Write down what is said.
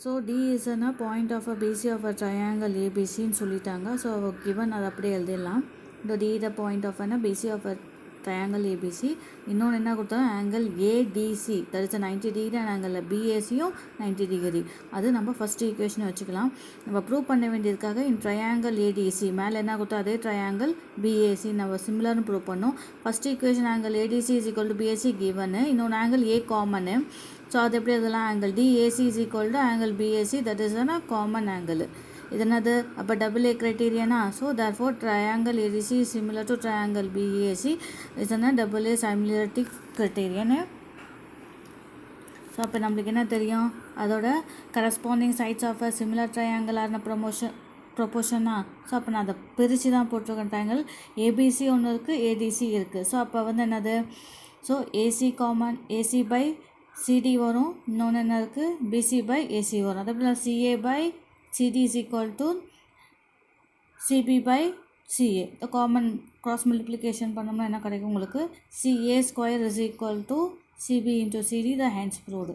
So D is a point of a BC of a triangle ABCன்னு சொல்லிட்டாங்க. So given அதை அப்படியே எழுதிடலாம். இந்த D the point of a BC of a triangle ABC. இன்னொன்று என்ன கொடுத்தாலும் angle ADC, that is a 90 degree, and angle BACயும் 90 degree. அது நம்ம ஃபஸ்ட் ஈக்குவேஷன் வச்சுக்கலாம். நம்ம ப்ரூவ் பண்ண வேண்டியதுக்காக இன் ட்ரையாங்கிள் ADC மேலே என்ன கொடுத்தா அதே ட்ரையாங்கிள் BAC நம்ம சிமிலர்னு ப்ரூவ் பண்ணோம். First equation angle ADC is equal to BAC கிவனு, இன்னொன்று ஆங்கிள் A காமனு. ஸோ அது எப்படி அதெல்லாம் angle DAC is equal to angle BAC, that is a common angle. இது என்னது அப்போ டபுள் ஏ கிரைட்டீரியனா. So therefore triangle ADC is similar to triangle BAC is a double A similarity criterion. So அப்போ நம்மளுக்கு என்ன தெரியும், அதோட corresponding sides of a similar triangle ஆர்ன ப்ரொபோஷனா. ஸோ அப்போ நான் அதை பிரித்து தான் போட்டிருக்கேன். ட்ரையாங்கிள் ABC ஒன்று இருக்குது, ADC இருக்குது. ஸோ அப்போ வந்து என்னது, so AC common AC by CD வரும், இன்னொன்று என்ன இருக்குது BC பை AC வரும். அதே போல் CA by CD is equal to CB by CA. the common cross multiplication பண்ணோம்னா என்ன கிடைக்கும் உங்களுக்கு, CA square is equal to CB into CD, the hence proved.